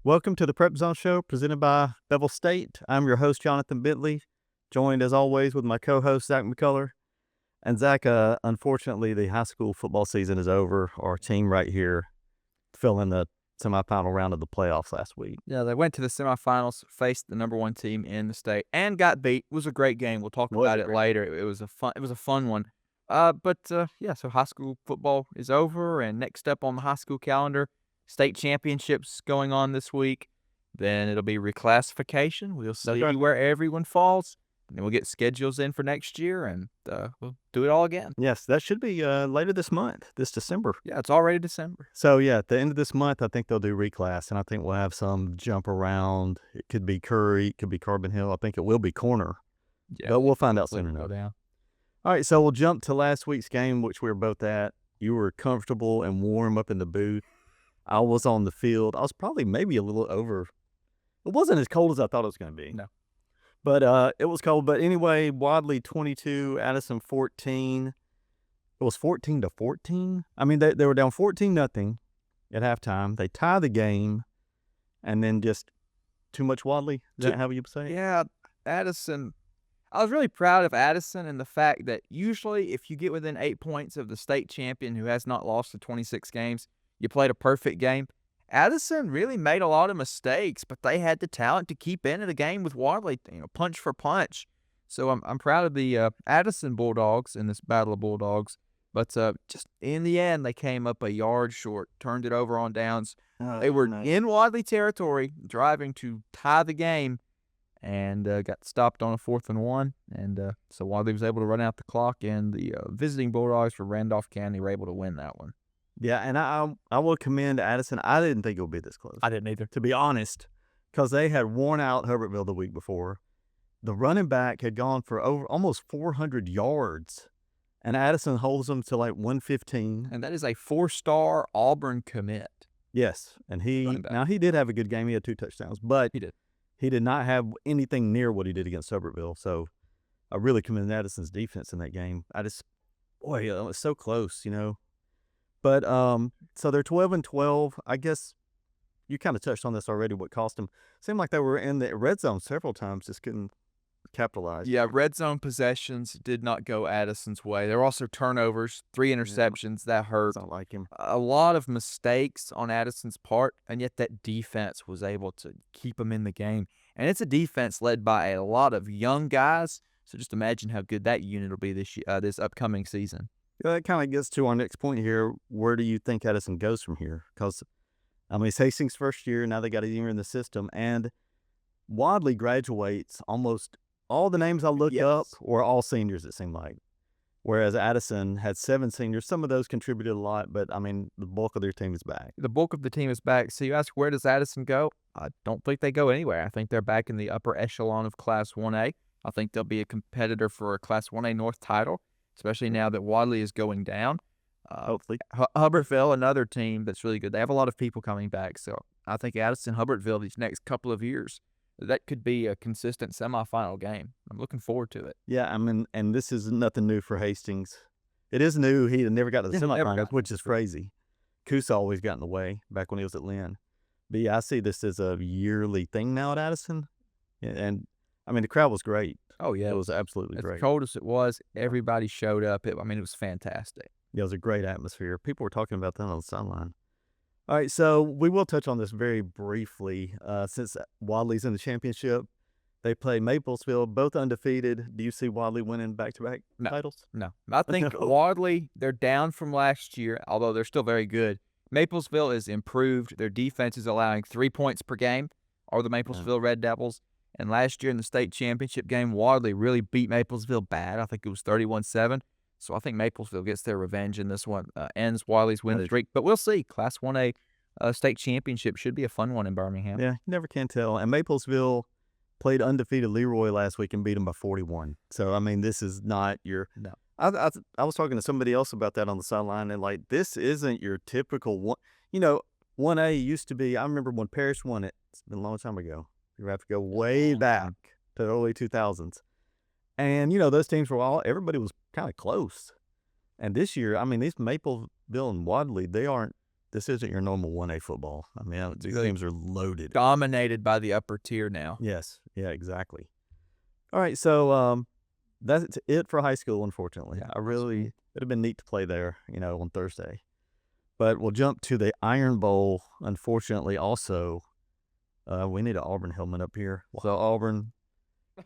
Welcome to the PrepZone Show presented by Bevill State. I'm your host, Johnathan Bentley, joined as always with my co-host, Zach McCullar. And Zach, unfortunately, the high school football season is over. Our team right here fell in the semifinal round of the playoffs last week. Yeah, they went to the semifinals, faced the number one team in the state, and got beat. It was a great game. We'll talk about it later. It was a fun one. Yeah. So high school football is over, and next up on the high school calendar, state championships going on this week. Then it'll be reclassification. We'll see where everyone falls, and then we'll get schedules in for next year, and we'll do it all again. Yes, that should be later this month, this December. Yeah, it's already December. So, yeah, at the end of this month, I think they'll do reclass, and I think we'll have some jump around. It could be Curry, it could be Carbon Hill. I think it will be Corner, Yeah, but we'll find out soon go enough. down. All right, so we'll jump to last week's game, which we were both at. You were comfortable and warm up in the booth. I was on the field. I was probably maybe a little over. It wasn't as cold as I thought it was going to be. No. But it was cold. But anyway, Wadley 22, Addison 14. It was 14-14. I mean, they were down 14-0 at halftime. They tie the game, and then just too much Wadley. Is that how you say it? Yeah, Addison. I was really proud of Addison and the fact that usually if you get within 8 points of the state champion who has not lost to 26 games, you played a perfect game. Addison really made a lot of mistakes, but they had the talent to keep in the game with Wadley, punch for punch. So I'm proud of the Addison Bulldogs in this Battle of Bulldogs. But just in the end, they came up a yard short, turned it over on downs. They were in Wadley territory, driving to tie the game, and got stopped on a 4th and 1. And so Wadley was able to run out the clock, and the visiting Bulldogs for Randolph County were able to win that one. Yeah, and I will commend Addison. I didn't think it would be this close. I didn't either. To be honest, because they had worn out Hubbartville the week before. The running back had gone for over almost 400 yards, and Addison holds them to like 115. And that is a 4-star Auburn commit. Yes, and he did have a good game. He had 2 touchdowns, but he did not have anything near what he did against Hubbartville. So I really commend Addison's defense in that game. It was so close, But so they're 12-12. I guess you kind of touched on this already. What cost them? Seemed like they were in the red zone several times, just couldn't capitalize. Yeah, red zone possessions did not go Addison's way. There were also turnovers, 3 interceptions that hurt. I don't like him. A lot of mistakes on Addison's part, and yet that defense was able to keep them in the game. And it's a defense led by a lot of young guys. So just imagine how good that unit will be this upcoming season. Yeah, that kind of gets to our next point here. Where do you think Addison goes from here? Because, it's Hastings' first year. Now they got a year in the system. And Wadley graduates almost all the names I looked up were all seniors, it seemed like. Whereas Addison had 7 seniors. Some of those contributed a lot, but, the bulk of their team is back. The bulk of the team is back. So you ask, where does Addison go? I don't think they go anywhere. I think they're back in the upper echelon of Class 1A. I think they'll be a competitor for a Class 1A North title, especially now that Wadley is going down. Hopefully. Hubbartville, another team that's really good. They have a lot of people coming back. So I think Addison-Hubbartville these next couple of years, that could be a consistent semifinal game. I'm looking forward to it. Yeah, and this is nothing new for Hastings. It is new. He had never got to the semifinals, which is crazy. Kusa always got in the way back when he was at Lynn. But yeah, I see this as a yearly thing now at Addison. And the crowd was great. Oh, yeah. It was absolutely great. As cold as it was, everybody showed up. It was fantastic. Yeah, it was a great atmosphere. People were talking about that on the sideline. All right, so we will touch on this very briefly. Since Wadley's in the championship, they play Maplesville, both undefeated. Do you see Wadley winning back-to-back titles? No. I think Wadley, they're down from last year, although they're still very good. Maplesville is improved. Their defense is allowing 3 points per game, or the Maplesville Red Devils. And last year in the state championship game, Wadley really beat Maplesville bad. I think it was 31-7. So I think Maplesville gets their revenge in this one, ends Wadley's win streak. But we'll see. Class 1A state championship should be a fun one in Birmingham. Yeah, you never can tell. And Maplesville played undefeated Leroy last week and beat them by 41. So, this is not your – No. I was talking to somebody else about that on the sideline, and, this isn't your typical one. 1A used to be – I remember when Parrish won it. It's been a long time ago. You have to go way back to the early 2000s. And, those teams were everybody was kind of close. And this year, these Maplesville and Wadley, they aren't this isn't your normal 1A football. I mean, these teams are loaded. Dominated by the upper tier now. Yes. Yeah, exactly. All right, so that's it for high school, unfortunately. Yeah, it'd have been neat to play there, on Thursday. But we'll jump to the Iron Bowl, unfortunately, also. We need an Auburn helmet up here. Wow. So Auburn,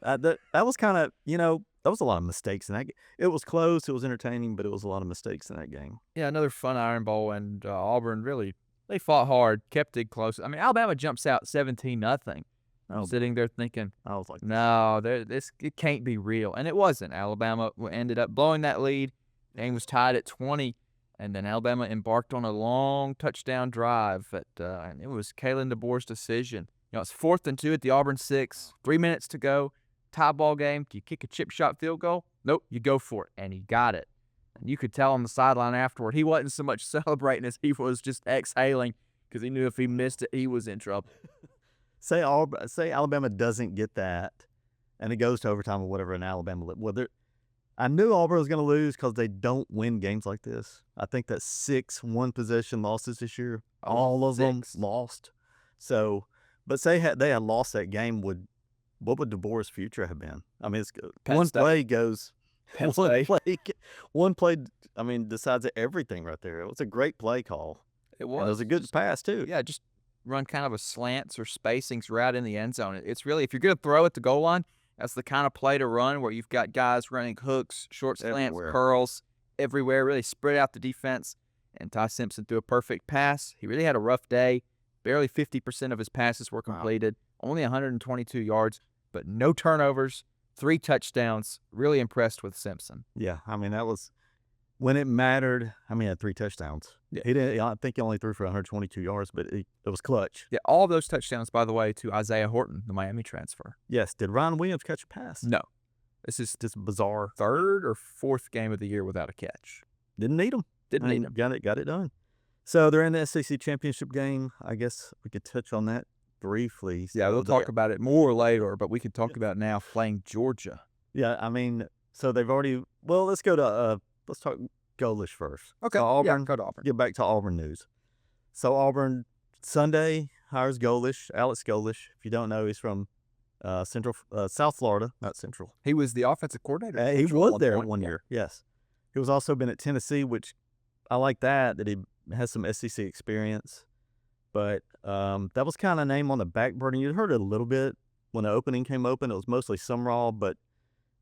that was kind of, that was a lot of mistakes in that game. It was close, it was entertaining, but it was a lot of mistakes in that game. Yeah, another fun Iron Bowl, and Auburn really, they fought hard, kept it close. I mean, Alabama jumps out 17-0. I'm sitting there thinking, I was like, no, it can't be real. And it wasn't. Alabama ended up blowing that lead. The game was tied at 20, and then Alabama embarked on a long touchdown drive. And it was Kalen DeBoer's decision. It's 4th and 2 at the Auburn 6, 3 minutes to go, tie ball game. Do you kick a chip shot field goal? Nope, you go for it, and he got it. And you could tell on the sideline afterward, he wasn't so much celebrating as he was just exhaling because he knew if he missed it, he was in trouble. Say Alabama doesn't get that, and it goes to overtime or whatever in Alabama. I knew Auburn was going to lose because they don't win games like this. I think that 6 one-possession losses this year, all of them lost. So, but say they had lost that game, what would DeBoer's future have been? I mean, one play goes, one play, I mean, decides everything right there. It was a great play call. It was. And it was a good pass, too. Yeah, just run kind of a slants or spacings route in the end zone. It's really, if you're going to throw at the goal line, that's the kind of play to run where you've got guys running hooks, short slants, curls everywhere, really spread out the defense. And Ty Simpson threw a perfect pass. He really had a rough day. Barely 50% of his passes were completed. Wow. Only 122 yards, but no turnovers, 3 touchdowns. Really impressed with Simpson. Yeah, I mean, that was when it mattered. I mean, he had 3 touchdowns. Yeah. He didn't. I think he only threw for 122 yards, but it was clutch. Yeah, all of those touchdowns, by the way, to Isaiah Horton, the Miami transfer. Yes. Did Ryan Williams catch a pass? No. This is just bizarre. 3rd or 4th game of the year without a catch. Didn't need him. Didn't need him. Got it done. So they're in the SEC championship game. I guess we could touch on that briefly. Yeah, we'll talk about it more later, but we could talk about now playing Georgia. Yeah, I mean, so they've already. Well, let's go to let's talk Golish first. Okay. So Auburn. Yeah, go to Auburn. Get back to Auburn news. So Auburn Sunday hires Golish, Alex Golish. If you don't know, he's from South Florida, not Central. He was the offensive coordinator. He was there one year. Yes, he was also been at Tennessee, which I like that he has some SEC experience. But that was kind of name on the back burner. You heard it a little bit when the opening came open. It was mostly Sumrall, but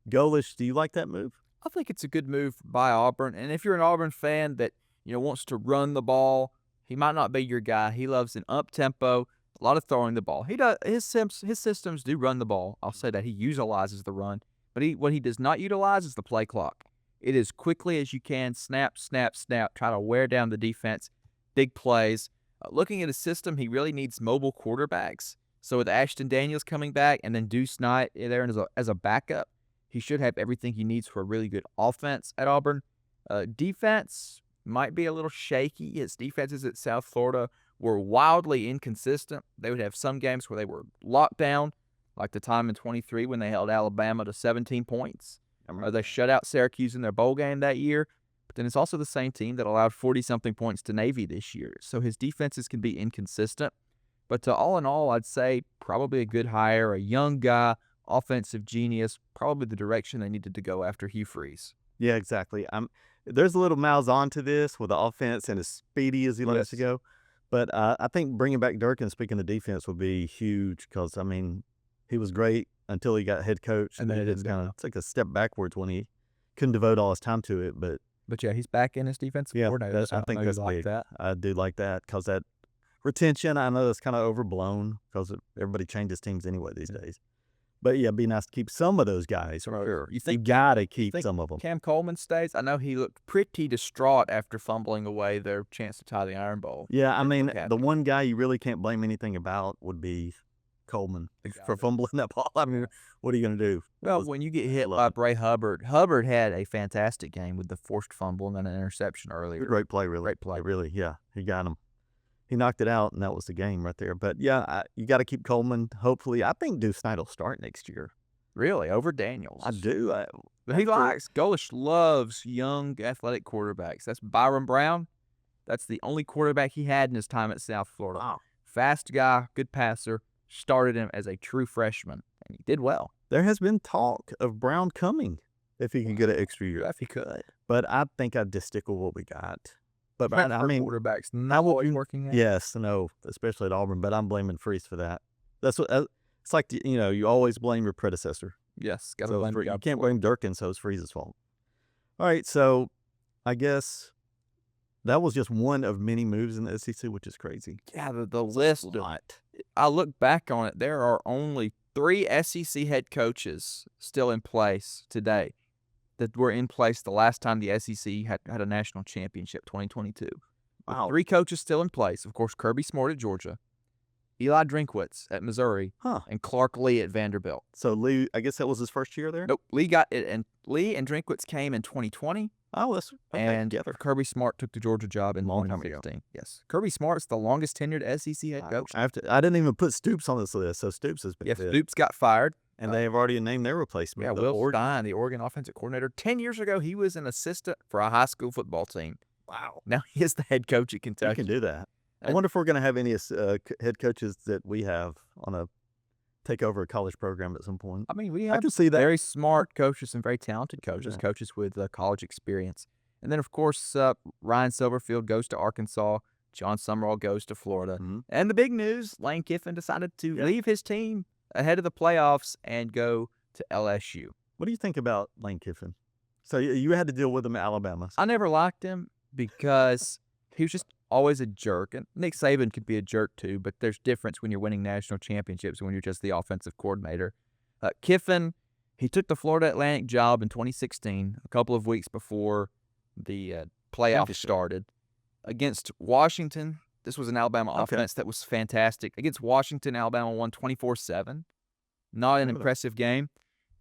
Golish, do you like that move? I think it's a good move by Auburn. And if you're an Auburn fan that wants to run the ball, he might not be your guy. He loves an up-tempo, a lot of throwing the ball. He does his systems do run the ball. I'll say that he utilizes the run, but what he does not utilize is the play clock. It is quickly as you can, snap, snap, snap, try to wear down the defense, big plays. Looking at his system, he really needs mobile quarterbacks. So with Ashton Daniels coming back and then Deuce Knight there as a backup, he should have everything he needs for a really good offense at Auburn. Defense might be a little shaky. His defenses at South Florida were wildly inconsistent. They would have some games where they were locked down, like the time in 23 when they held Alabama to 17 points. They shut out Syracuse in their bowl game that year. But then it's also the same team that allowed 40-something points to Navy this year. So his defenses can be inconsistent. But all in all, I'd say probably a good hire, a young guy, offensive genius, probably the direction they needed to go after Hugh Freeze. Yeah, exactly. There's a little miles on to this with the offense and as speedy as he likes to go. But I think bringing back Durkin, speaking of defense, would be huge because, I mean, he was great until he got head coach. And then it's like a step backwards when he couldn't devote all his time to it. But yeah, he's back in his defensive coordinator. I think that's like that. I do like that because that retention, I know that's kind of overblown because everybody changes teams anyway these days. But yeah, it'd be nice to keep some of those guys. Sure. You got to keep some of them. Cam Coleman stays? I know he looked pretty distraught after fumbling away their chance to tie the Iron Bowl. Yeah, I mean, the one guy you really can't blame anything about would be Coleman for fumbling that ball. I mean, what are you going to do? Well, when you get hit by Bray Hubbard had a fantastic game with the forced fumble and then an interception earlier. Great play, really. Great play. Really, yeah. He got him. He knocked it out, and that was the game right there. But, yeah, you got to keep Coleman. Hopefully, I think Deuce Knight will start next year. Really? Over Daniels? I do. Golish loves young, athletic quarterbacks. That's Byron Brown. That's the only quarterback he had in his time at South Florida. Wow. Fast guy, good passer. Started him as a true freshman, and he did well. There has been talk of Brown coming if he can get an extra year. If he could. But I think I'd just stick with what we got. But I mean, quarterbacks not working out. Yes, no, especially at Auburn. But I'm blaming Freeze for that. That's what it's like. You always blame your predecessor. Yes, got to blame. You can't blame Durkin, so it's Freeze's fault. All right, so I guess that was just one of many moves in the SEC, which is crazy. Yeah, the list. I look back on it. There are only 3 SEC head coaches still in place today that were in place the last time the SEC had a national championship, 2022. Wow. 3 coaches still in place. Of course, Kirby Smart at Georgia, Eli Drinkwitz at Missouri, and Clark Lee at Vanderbilt. So Lee, I guess that was his first year there? Nope. Lee and Drinkwitz came in 2020. Oh, that's okay. And Kirby Smart took the Georgia job in 2016. Yes. Kirby Smart's the longest tenured SEC head coach. I didn't even put Stoops on this list, so Stoops has been good. Stoops got fired. And they have already named their replacement. Yeah, Will Stein, the Oregon offensive coordinator. 10 years ago, he was an assistant for a high school football team. Wow. Now he is the head coach at Kentucky. He can do that. I wonder if we're going to have any head coaches that we have on a take over a college program at some point. I mean, we have I can see that. Very smart coaches and very talented coaches, coaches with college experience. And then, of course, Ryan Silverfield goes to Arkansas. John Summerall goes to Florida. Mm-hmm. And the big news, Lane Kiffin decided to leave his team ahead of the playoffs and go to LSU. What do you think about Lane Kiffin? So you had to deal with him at Alabama. I never liked him because he was just always a jerk. And Nick Saban could be a jerk too, but there's difference when you're winning national championships and when you're just the offensive coordinator. Kiffin, he took the Florida Atlantic job in 2016, a couple of weeks before the playoffs started. Against Washington, this was an Alabama offense that was fantastic. Against Washington, Alabama won 24-7. Not an impressive game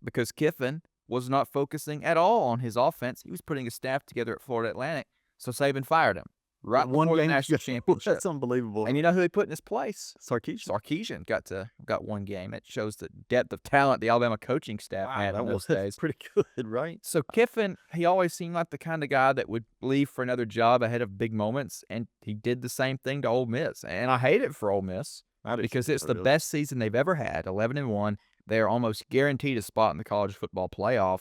because Kiffin was not focusing at all on his offense. He was putting a staff together at Florida Atlantic, so Saban fired him right before the national championship. That's unbelievable. And you know who they put in his place? Sarkisian. Sarkisian got one game. It shows the depth of talent the Alabama coaching staff had in those days. Pretty good, right? So Kiffin, he always seemed like the kind of guy that would leave for another job ahead of big moments, and he did the same thing to Ole Miss. And I hate it for Ole Miss because it's the best season they've ever had, 11-1. They are almost guaranteed a spot in the college football playoff.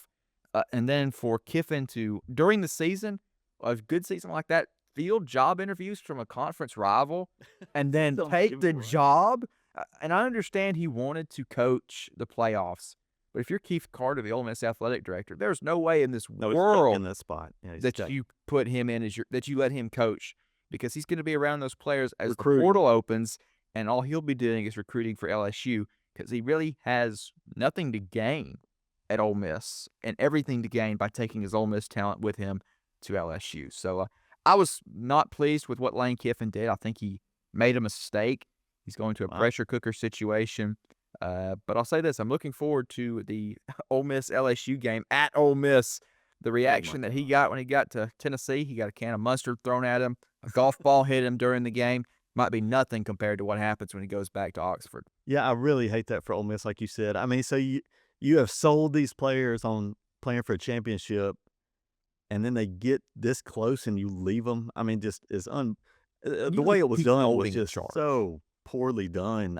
And then for Kiffin to, during the season, a good season like that, field job interviews from a conference rival and then take the job. And I understand he wanted to coach the playoffs, but if you're Keith Carter, the Ole Miss athletic director, there's no way in this world in this spot that you put him in that you let him coach, because he's going to be around those players as the portal opens, and all he'll be doing is recruiting for LSU because he really has nothing to gain at Ole Miss and everything to gain by taking his Ole Miss talent with him to LSU. So I was not pleased with what Lane Kiffin did. I think he made a mistake. He's going to a pressure cooker situation. But I'll say this. I'm looking forward to the Ole Miss LSU game at Ole Miss. The reaction that he got when he got to Tennessee, he got a can of mustard thrown at him. A golf ball hit him during the game. Might be nothing compared to what happens when he goes back to Oxford. Yeah, I really hate that for Ole Miss, like you said. I mean, so you have sold these players on playing for a championship, and then they get this close and you leave them. I mean, just the way it was done was just so poorly done.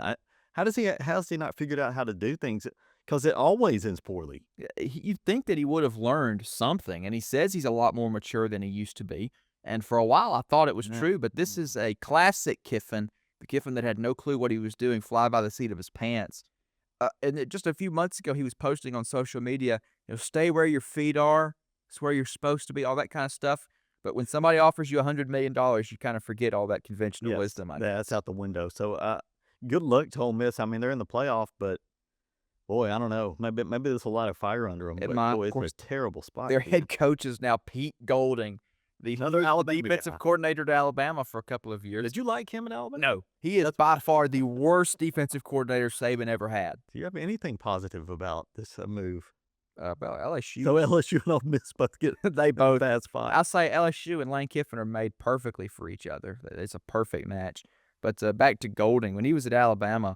How's he not figured out how to do things? Because it always ends poorly. You'd think that he would have learned something, and he says he's a lot more mature than he used to be. And for a while, I thought it was true, but this is a classic Kiffin, the Kiffin that had no clue what he was doing, fly by the seat of his pants. And just a few months ago, he was posting on social media, stay where your feet are, it's where you're supposed to be, all that kind of stuff. But when somebody offers you $100 million, you kind of forget all that conventional wisdom. That's out the window. So good luck to Ole Miss. I mean, they're in the playoff, but boy, I don't know. Maybe there's a lot of fire under them. It's a terrible spot. Their head coach is now Pete Golding, the defensive coordinator to Alabama for a couple of years. Did you like him in Alabama? No. He is by far the worst defensive coordinator Saban ever had. Do you have anything positive about this move? About LSU. So LSU and Ole Miss both get bad spot. I'll say LSU and Lane Kiffin are made perfectly for each other. It's a perfect match. But back to Golding. When he was at Alabama,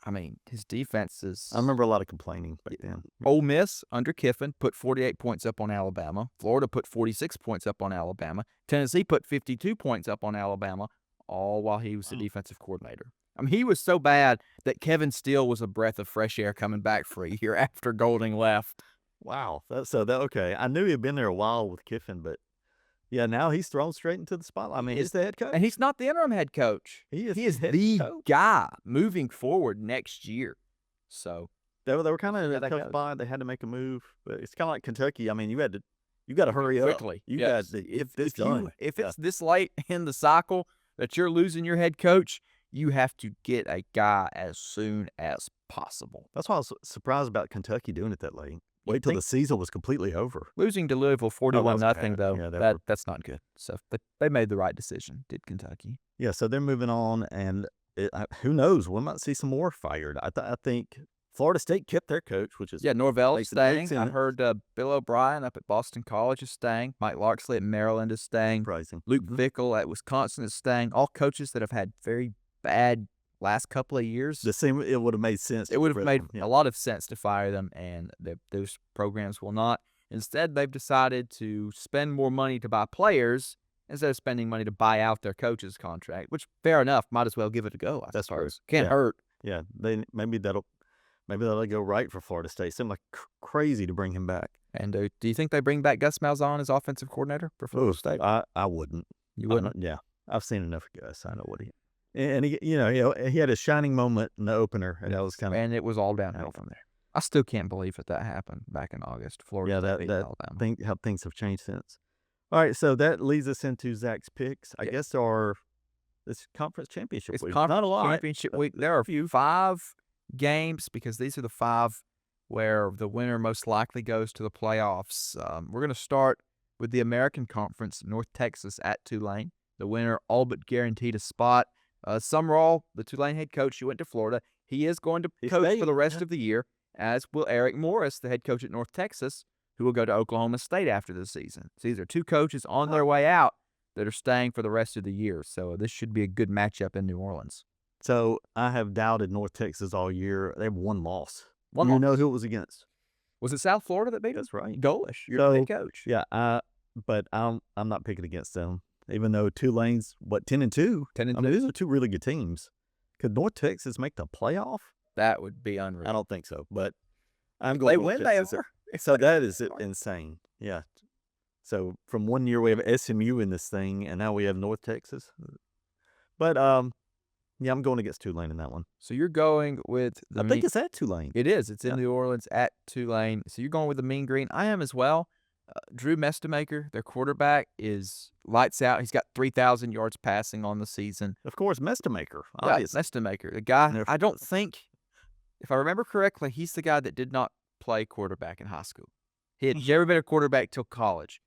I mean, his defense is. I remember a lot of complaining back then. Ole Miss under Kiffin put 48 points up on Alabama. Florida put 46 points up on Alabama. Tennessee put 52 points up on Alabama, all while he was the defensive coordinator. I mean, he was so bad that Kevin Steele was a breath of fresh air coming back for a year after Golding left. Wow. Okay. I knew he had been there a while with Kiffin, but yeah, now he's thrown straight into the spotlight. I mean, he's the head coach. And he's not the interim head coach. He is the guy moving forward next year. So they were kind of in a tough spot. They had to make a move. But it's kind of like Kentucky. I mean, you got to hurry quickly. You got to if it's this late in the cycle that you're losing your head coach, you have to get a guy as soon as possible. That's why I was surprised about Kentucky doing it that late. Wait till the season was completely over. Losing to Louisville 41-0 though, yeah, that's not good. So they made the right decision, did Kentucky. Yeah, so they're moving on, and who knows? We might see some more fired. I think Florida State kept their coach, which is Norvell is staying. I heard Bill O'Brien up at Boston College is staying. Mike Larksley at Maryland is staying. Surprising. Luke Fickell at Wisconsin is staying. All coaches that have had very bad last couple of years. It would have made sense. It would have made a lot of sense to fire them, and those programs will not. Instead, they've decided to spend more money to buy players instead of spending money to buy out their coach's contract, which, fair enough, might as well give it a go, I suppose. Can't hurt. Yeah, maybe that'll go right for Florida State. Seemed like crazy to bring him back. And do you think they bring back Gus Malzahn as offensive coordinator for Florida State? I wouldn't. You wouldn't? Yeah, I've seen enough of Gus. I know what he. And he had a shining moment in the opener, and that was and it was all downhill from there. I still can't believe that happened back in August. Florida State beat Alabama. How things have changed since. All right, so that leads us into Zach's picks. I guess this conference championship week. Not a lot. Championship week. There are 5 games because these are the 5 where the winner most likely goes to the playoffs. We're going to start with the American Conference, North Texas at Tulane. The winner all but guaranteed a spot. Summerall, the Tulane head coach, who went to Florida, he is going to coach for the rest of the year, as will Eric Morris, the head coach at North Texas, who will go to Oklahoma State after the season. So these are 2 coaches on their way out that are staying for the rest of the year. So this should be a good matchup in New Orleans. So I have doubted North Texas all year. They have 1 loss. You know who it was against? Was it South Florida that beat us? That's right. Goalish, you're the head coach. Yeah, but I'm not picking against them. Even though Tulane's 10-2. 10-2. I mean, these are 2 really good teams. Could North Texas make the playoff? That would be unreal. I don't think so, but I'm going. They win, they are. So that is insane. Yeah. So from one year we have SMU in this thing, and now we have North Texas. But yeah, I'm going against Tulane in that one. So you're going with I think it's at Tulane. It is. It's in New Orleans at Tulane. So you're going with the Mean Green. I am as well. Drew Mestemaker, their quarterback, is lights out. He's got 3,000 yards passing on the season. Of course, Mestemaker. Yeah, Mestemaker. The guy, I don't think, if I remember correctly, he's the guy that did not play quarterback in high school. He had never been a quarterback till college.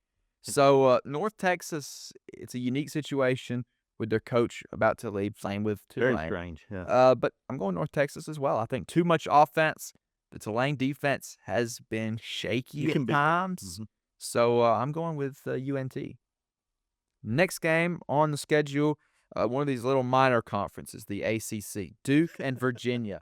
So North Texas, it's a unique situation with their coach about to leave, playing with Tulane. Very strange, yeah. But I'm going North Texas as well. I think too much offense. The Tulane defense has been shaky at times. Mm-hmm. So I'm going with UNT. Next game on the schedule, one of these little minor conferences, the ACC, Duke and Virginia.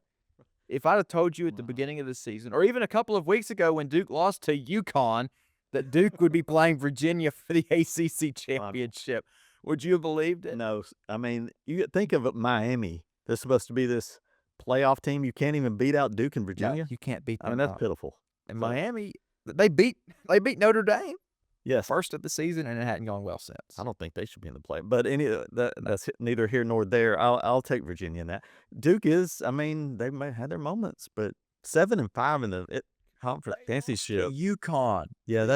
If I'd have told you at the beginning of the season, or even a couple of weeks ago when Duke lost to UConn, that Duke would be playing Virginia for the ACC championship, would you have believed it? No. I mean, you think of it, Miami. They're supposed to be this playoff team. You can't even beat out Duke and Virginia. No, you can't beat them. I mean, that's pitiful. And Miami, they beat Notre Dame. Yes. First of the season, and it hadn't gone well since. I don't think they should be in the play. But that's neither here nor there. I'll take Virginia in that. Duke is, I mean, they may have had their moments, but 7-5 in the conference championship. UConn. Yeah,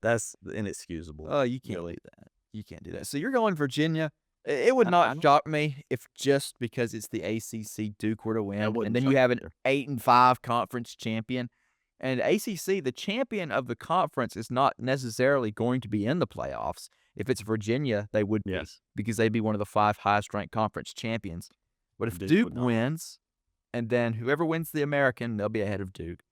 that's inexcusable. Oh, you can't believe that. You can't do that. So you're going Virginia. It would not shock me if just because it's the ACC, Duke were to win, and then you have an 8-5 conference champion. And ACC, the champion of the conference, is not necessarily going to be in the playoffs. If it's Virginia, they would be, because they'd be one of the 5 highest-ranked conference champions. But if Duke wins, and then whoever wins the American, they'll be ahead of Duke.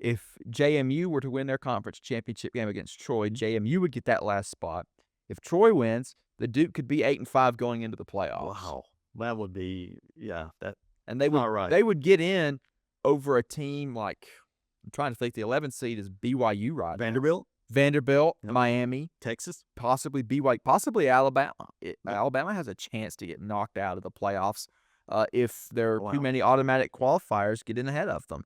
If JMU were to win their conference championship game against Troy, JMU would get that last spot. If Troy wins, the Duke could be 8-5 going into the playoffs. Wow, that would be and they would get in over a team like, I'm trying to think, the 11th seed is BYU, right? Vanderbilt, Miami, Texas, possibly BYU, possibly Alabama. Alabama has a chance to get knocked out of the playoffs if there are too many automatic qualifiers get in ahead of them.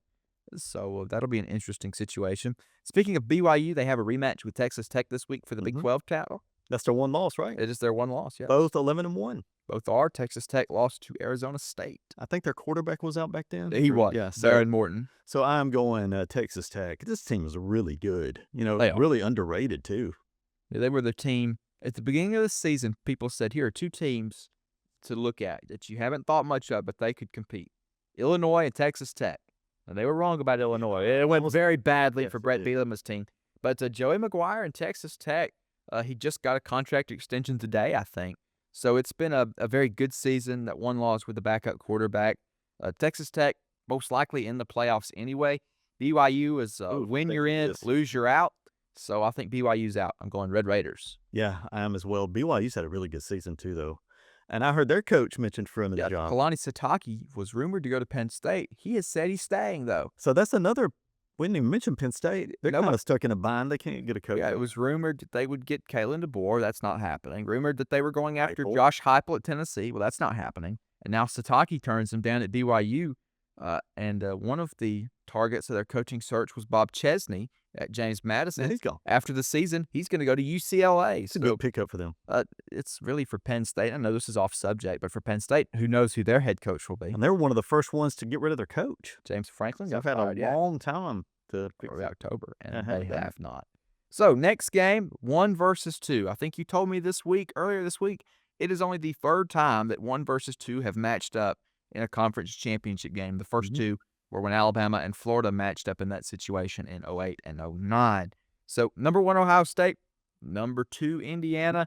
So that'll be an interesting situation. Speaking of BYU, they have a rematch with Texas Tech this week for the Big 12 title. That's their one loss, right? It is their one loss, yeah. Both 11-1. Both are. Texas Tech lost to Arizona State. I think their quarterback was out back then. He was. Yeah, Darren Morton. So I'm going Texas Tech. This team is really good. Really underrated too. They were the team at the beginning of the season. People said, here are two teams to look at that you haven't thought much of, but they could compete: Illinois and Texas Tech. And they were wrong about Illinois. It went very badly for Brett Bielema's team. But Joey McGuire and Texas Tech, he just got a contract extension today, I think. So it's been a very good season. That one loss with the backup quarterback. Texas Tech most likely in the playoffs anyway. BYU is win you're in, lose you're out. So I think BYU's out. I'm going Red Raiders. Yeah, I am as well. BYU's had a really good season too, though. And I heard their coach mentioned for him in the job. Kalani Sitake was rumored to go to Penn State. He has said he's staying, though. So that's another. We didn't even mention Penn State. They're kind of stuck in a bind. They can't get a coach. Yeah, it was rumored that they would get Kalen DeBoer. That's not happening. Rumored that they were going after Josh Heupel at Tennessee. Well, that's not happening. And now Sitake turns him down at BYU. And one of the targets of their coaching search was Bob Chesney at James Madison. Yeah, he's gone. After the season, he's going to go to UCLA. It's a good pickup for them. It's really for Penn State. I know this is off subject, but for Penn State, who knows who their head coach will be? And they were one of the first ones to get rid of their coach. James Franklin. They've had a long time to pick October, and they have not. So next game, 1 versus 2. I think you told me earlier this week, it is only the third time that 1 versus 2 have matched up in a conference championship game. The first two were when Alabama and Florida matched up in that situation in 2008 and 2009. So number 1, Ohio State. Number 2, Indiana.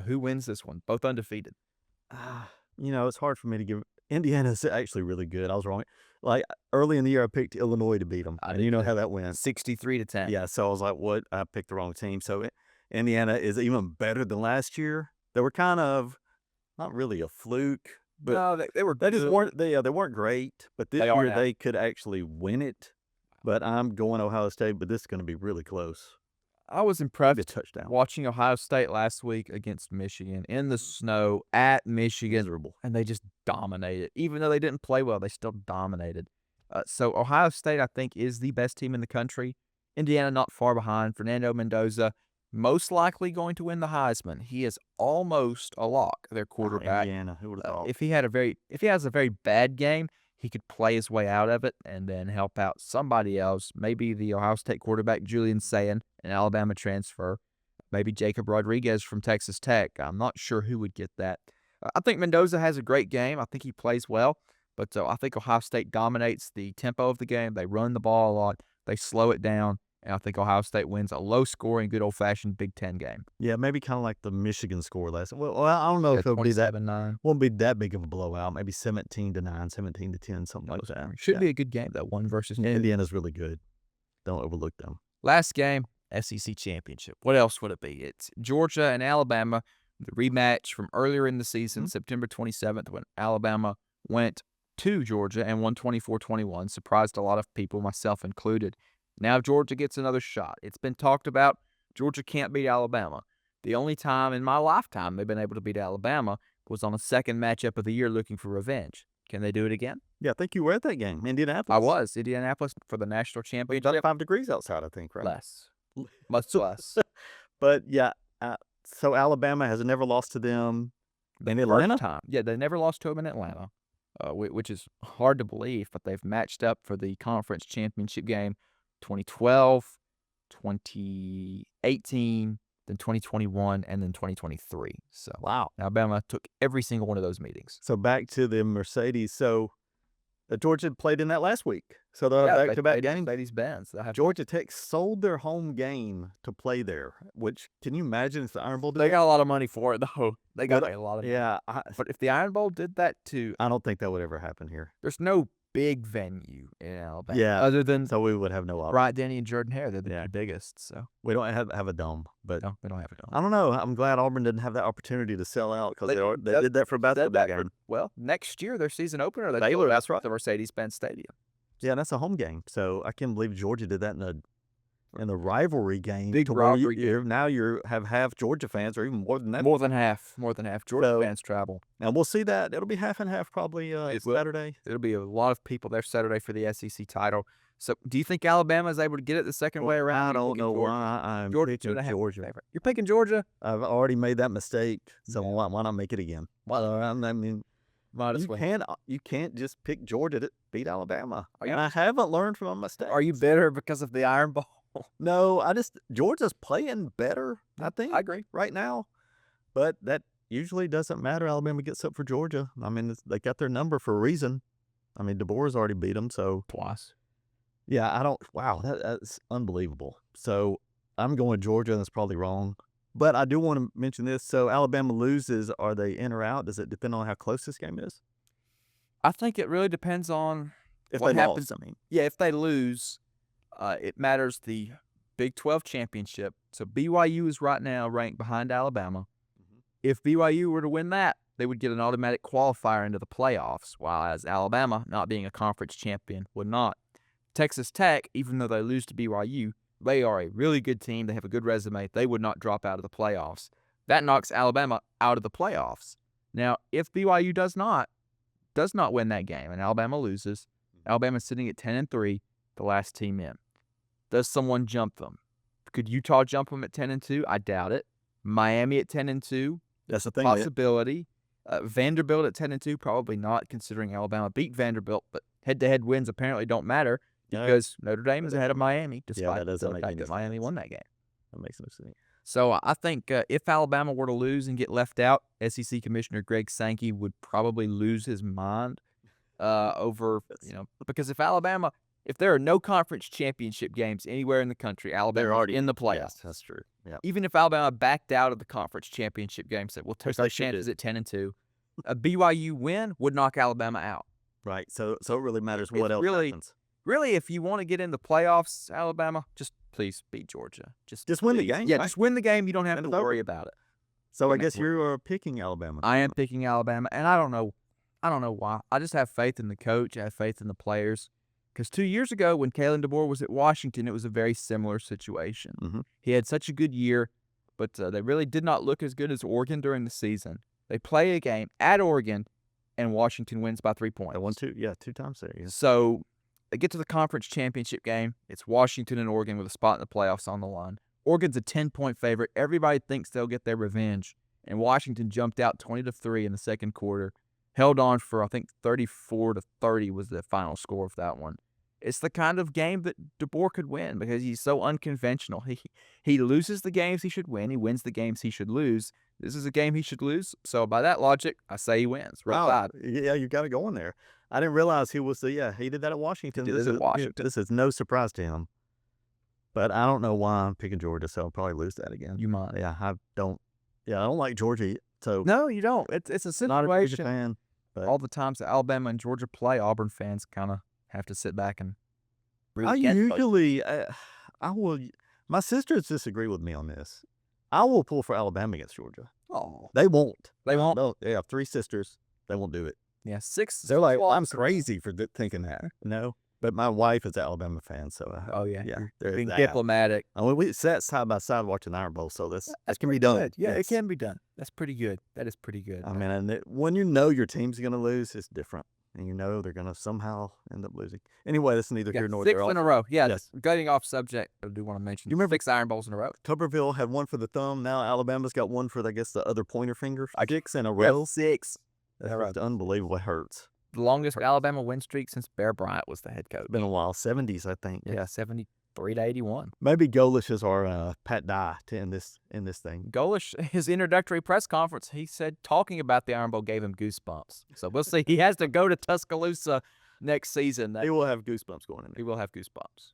Who wins this one? Both undefeated. It's hard for me to give. Indiana's actually really good. I was wrong. Like early in the year, I picked Illinois to beat them. And you know how that went. 63-10. Yeah, so I was like, what? I picked the wrong team. So Indiana is even better than last year. They were kind of not really a fluke. But no, they were. They just weren't. They weren't great. But this year they could actually win it. But I'm going Ohio State. But this is going to be really close. I was impressed touchdown watching Ohio State last week against Michigan in the snow at Michigan, and they just dominated. Even though they didn't play well, they still dominated. So Ohio State, I think, is the best team in the country. Indiana not far behind. Fernando Mendoza most likely going to win the Heisman. He is almost a lock. Their quarterback. Indiana, who would have thought? If he has a very bad game, he could play his way out of it and then help out somebody else. Maybe the Ohio State quarterback, Julian Sayin, an Alabama transfer. Maybe Jacob Rodriguez from Texas Tech. I'm not sure who would get that. I think Mendoza has a great game. I think he plays well. But I think Ohio State dominates the tempo of the game. They run the ball a lot. They slow it down. And I think Ohio State wins a low-scoring, good old-fashioned Big Ten game. Yeah, maybe kind of like the Michigan score last. Well, I don't know if it'll be that. 27-9. Won't be that big of a blowout. Maybe 17-9, 17-10, something like that. Should be a good game though. 1 versus 2. Indiana's really good. Don't overlook them. Last game, SEC championship. What else would it be? It's Georgia and Alabama. The rematch from earlier in the season, September 27th, when Alabama went to Georgia and won 24-21. Surprised a lot of people, myself included. Now Georgia gets another shot. It's been talked about. Georgia can't beat Alabama. The only time in my lifetime they've been able to beat Alabama was on a second matchup of the year looking for revenge. Can they do it again? Yeah, I think you were at that game, Indianapolis. I was. Indianapolis for the national championship. About 5 degrees outside, I think, right? Less. Much less. But, yeah, so Alabama has never lost to them in Atlanta? Time. Yeah, they never lost to them in Atlanta, which is hard to believe, but they've matched up for the conference championship game 2012, 2018, then 2021, and then 2023. So, wow. Alabama took every single one of those meetings. So, back to the Mercedes. So, Georgia played in that last week. So, they're back-to-back games. Mercedes-Benz. Georgia Tech sold their home game to play there, which, can you imagine if the Iron Bowl did They that? got a lot of money for it, though. They got a lot of money. Yeah. But if the Iron Bowl did that too, I don't think that would ever happen here. There's no big venue in Alabama. Yeah. Other than So we would have no option. Bryant Denny and Jordan Hare, they're the two biggest. So we don't have a dome, but no, we don't have a dome. I don't know. I'm glad Auburn didn't have that opportunity to sell out because they did that for a basketball game. Well, next year their season opener, they Baylor, that's right, the Mercedes-Benz Stadium. Yeah, that's a home game. So I can't believe Georgia did that in the rivalry game. Big rivalry game. Now you have half Georgia fans, or even more than that. More than half. Georgia fans travel. And we'll see that. It'll be half and half probably Saturday. It'll be a lot of people there Saturday for the SEC title. So do you think Alabama is able to get it the second way around? I don't know why I'm picking Georgia. You're picking Georgia? I've already made that mistake, so why not make it again? Well, I mean, you can't just pick Georgia to beat Alabama. And I haven't learned from my mistakes. Are you bitter because of the Iron Bowl? No, Georgia's playing better, I think. I agree. Right now. But that usually doesn't matter. Alabama gets up for Georgia. I mean, they got their number for a reason. I mean, DeBoer's already beat them, so. Twice. Yeah, wow, that's unbelievable. So I'm going Georgia, and that's probably wrong. But I do want to mention this. So Alabama loses. Are they in or out? Does it depend on how close this game is? I think it really depends on what happens. Yeah, if they lose, it matters the Big 12 championship. So BYU is right now ranked behind Alabama. Mm-hmm. If BYU were to win that, they would get an automatic qualifier into the playoffs, while as Alabama, not being a conference champion, would not. Texas Tech, even though they lose to BYU, they are a really good team. They have a good resume. They would not drop out of the playoffs. That knocks Alabama out of the playoffs. Now, if BYU does not win that game and Alabama loses, Alabama's sitting at 10-3, the last team in. Does someone jump them? Could Utah jump them at 10-2? I doubt it. Miami at 10-2. That's the thing. Possibility. Vanderbilt at 10-2, probably not, considering Alabama beat Vanderbilt, but head-to-head wins apparently don't matter because Notre Dame is ahead of Miami, despite the fact that Miami won that game. That makes no sense. So I think if Alabama were to lose and get left out, SEC Commissioner Greg Sankey would probably lose his mind because if there are no conference championship games anywhere in the country, Alabama's already in the playoffs. Yes, that's true. Yeah. Even if Alabama backed out of the conference championship game, said, we'll take our chances at 10-2, a BYU win would knock Alabama out. Right. So it really matters what else happens. Really, if you want to get in the playoffs, Alabama, just please beat Georgia. Just win the game. Yeah, just win the game. You don't have to worry about it. So I guess you're picking Alabama. I am picking Alabama, and I don't know why. I just have faith in the coach. I have faith in the players. Because 2 years ago, when Kalen DeBoer was at Washington, it was a very similar situation. Mm-hmm. He had such a good year, but they really did not look as good as Oregon during the season. They play a game at Oregon, and Washington wins by 3 points. They won two times there. Yeah. So they get to the conference championship game. It's Washington and Oregon with a spot in the playoffs on the line. Oregon's a 10-point favorite. Everybody thinks they'll get their revenge. And Washington jumped out 20-3 in the second quarter. Held on for, I think, 34-30 was the final score of that one. It's the kind of game that DeBoer could win because he's so unconventional. He loses the games he should win. He wins the games he should lose. This is a game he should lose. So by that logic, I say he wins. Wow. Yeah, you got to go in there. I didn't realize he was he did that at Washington. This is no surprise to him. But I don't know why I'm picking Georgia, so I'll probably lose that again. You might. Yeah, I don't like Georgia. So no, you don't. It's a situation. Not a Georgia fan. But all the times that Alabama and Georgia play, Auburn fans kind of have to sit back and I usually my sisters disagree with me on this. I will pull for Alabama against Georgia. Oh, they won't. No, they have 3 sisters. They won't do it. Yeah, 6. They're like, well, I'm crazy for thinking that. No, but my wife is an Alabama fan, so they're being diplomatic. I mean, we sat side by side watching the Iron Bowl, so this can be done. Yeah, it can be done. That's pretty good. That is pretty good. I mean, and when you know your team's going to lose, it's different. And you know they're going to somehow end up losing. Anyway, that's neither here nor there. 6 in a row. Yeah, yes. Getting off subject, I do want to mention. You remember 6 Iron Bowls in a row? Tuberville had 1 for the thumb. Now Alabama's got 1 for, I guess, the other pointer finger. 6 in a row. 6. That's unbelievable. It hurts. The longest Alabama win streak since Bear Bryant was the head coach. Been a while. 70s, I think. Yeah, 73-81. Maybe Golish is our Pat Dye to end this thing. Golish, his introductory press conference, he said talking about the Iron Bowl gave him goosebumps. So we'll see. He has to go to Tuscaloosa next season. He will have goosebumps going in there. He will have goosebumps.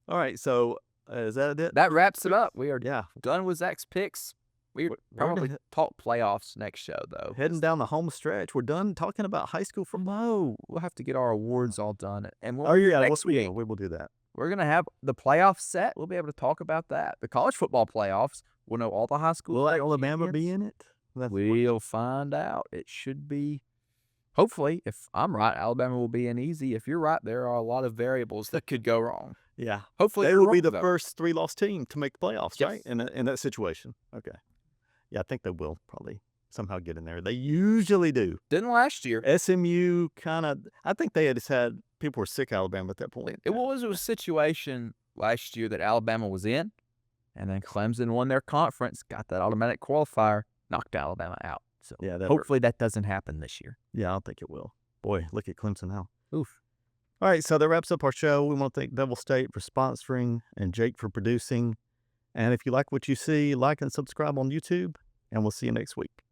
All right, so is that it? That wraps it up. We are done with Zach's picks. We probably talk playoffs next show, though. Heading down the home stretch. We're done talking about high school football. No, we'll have to get our awards all done. And we will do that. We're going to have the playoffs set. We'll be able to talk about that. The college football playoffs, we'll know all the high school. Will Alabama be in it? We'll find out. It should be. Hopefully, if I'm right, Alabama will be in easy. If you're right, there are a lot of variables that could go wrong. Yeah. Hopefully, they will be the first 3-loss team to make the playoffs, yes. right? In that situation. Okay. Yeah, I think they will probably somehow get in there. They usually do. Didn't last year. SMU kind of, I think they had people were sick of Alabama at that point. It was a situation last year that Alabama was in, and then Clemson won their conference, got that automatic qualifier, knocked Alabama out. So yeah, hopefully that doesn't happen this year. Yeah, I don't think it will. Boy, look at Clemson now. Oof. All right, so that wraps up our show. We want to thank Bevill State for sponsoring and Jake for producing. And if you like what you see, like and subscribe on YouTube, and we'll see you next week.